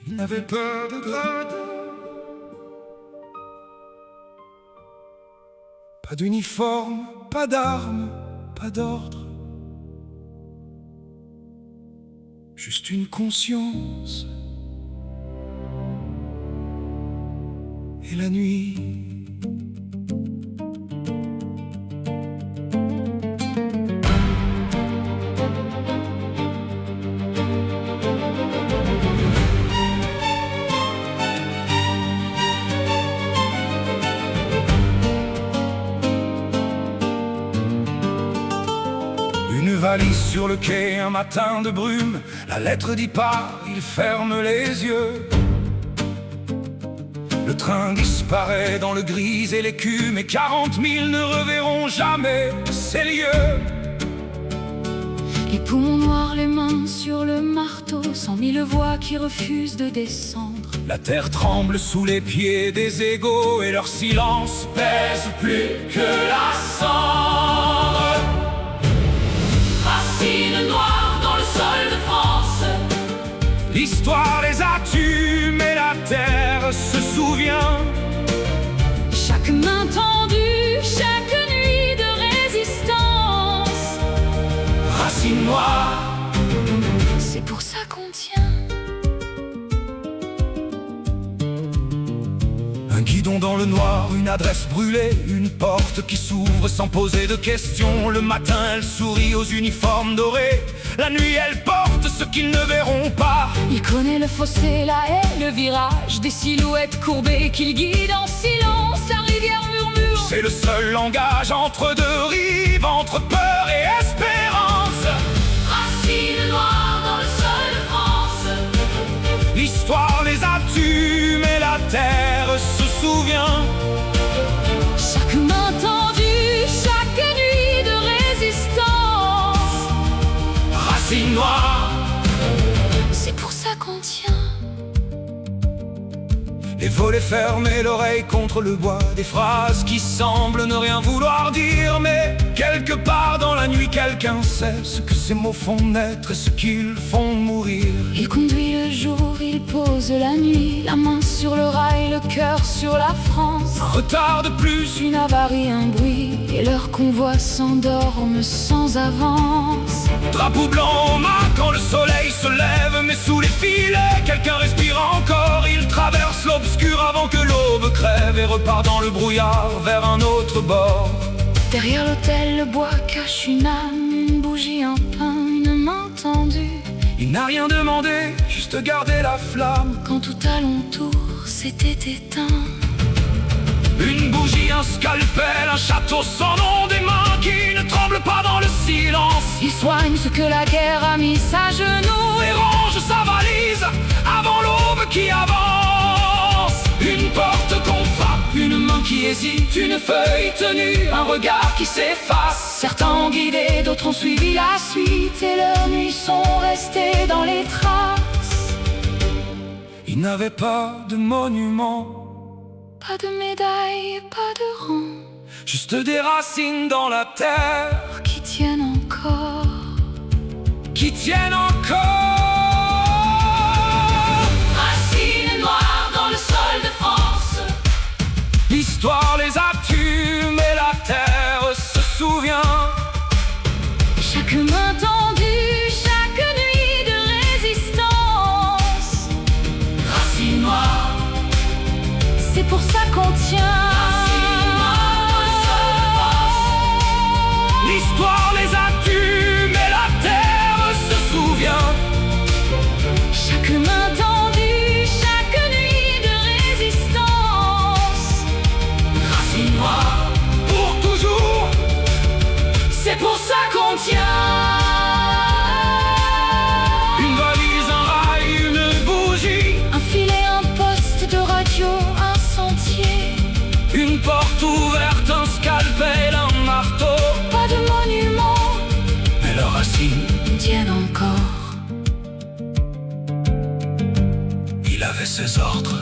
Il n'avait pas de grade, pas d'uniforme, pas d'armes, pas d'ordre. Juste une conscience. Et la nuit, une valise sur le quai, un matin de brume. La lettre dit pas, il ferme les yeux. Le train disparaît dans le gris et l'écume, et 40 000 ne reverront jamais ces lieux. Les poumons noirs, les mains sur le marteau, 100 000 voix qui refusent de descendre. La terre tremble sous les pieds des égaux, et leur silence pèse plus que la cendre. Racines noires dans le sol de France. L'histoire les a tues, mais la terre se souvient. Chaque main tendue, chaque nuit de résistance. Racines noires, c'est pour ça qu'on tient. un guidon dans le noir, une adresse brûlée, une porte qui s'ouvre sans poser de questions. Le matin, elle sourit aux uniformes dorés. La nuit, elle porte ce qu'ils ne verront pas. Il connaît le fossé, la haie, le virage, des silhouettes courbées qu'il guide en silence. La rivière murmure. C'est le seul langage entre deux rives, entre peur et espérance. Racines noires dans le sol de France. L'histoire les a tues, mais la terre se souvient. Chaque main tendue, chaque nuit de résistance. Racines noires, C'est pour ça qu'on tient. les volets fermés, l'oreille contre le bois. Des phrases qui semblent ne rien vouloir dire, mais quelque part dans la nuit, quelqu'un sait ce que ces mots font naître et ce qu'ils font mourir. Il conduit le jour, il pose la nuit, la main sur le rail, le cœur sur la France. Un retard de plus, Une avarie, un bruit, et leur convoi s'endorment sans avance. drapeau blanc au mât quand le soleil se lève, mais sous les filets, quelqu'un respire encore. Il traverse l'obscur avant que l'aube crève et repart dans le brouillard vers un autre bord. Derrière l'hôtel, le bois cache une âme, une bougie, un pain, une main tendue. Il n'a rien demandé, juste gardé la flamme. Quand tout alentour s'était éteint. Une bougie, un scalpel, un château sans nom, des mains qui ne tremblent pas dans le silence. Il soigne ce que la guerre a mis à genoux Et range sa valise avant l'aube qui avance. Une porte qu'on frappe, une main qui hésite, une feuille tenue, un regard qui s'efface. Certains ont guidé, d'autres ont suivi la suite, et leurs nuits sont restées dans les traces. Il n'avait pas de monument, Pas de médaille, pas de rang, juste des racines dans la terre qui tiennent encore. qui tiennent encore. Racines noires dans le sol de France. L'histoire les a tues, mais la terre se souvient. Chaque main tendue, chaque nuit de résistance. Racines noires, C'est pour ça qu'on tient. l'histoire les a tues, mais la terre se souvient. Chaque main tendue, chaque nuit de résistance. Racines noires, pour toujours, C'est pour ça qu'on tient. une valise, un rail, une bougie, Un filet, un poste de radio, un sentier. une porte ouverte, un scalpel, un marteau. Pas de monument, Mais leurs racines, tiennent encore. il avait ses ordres.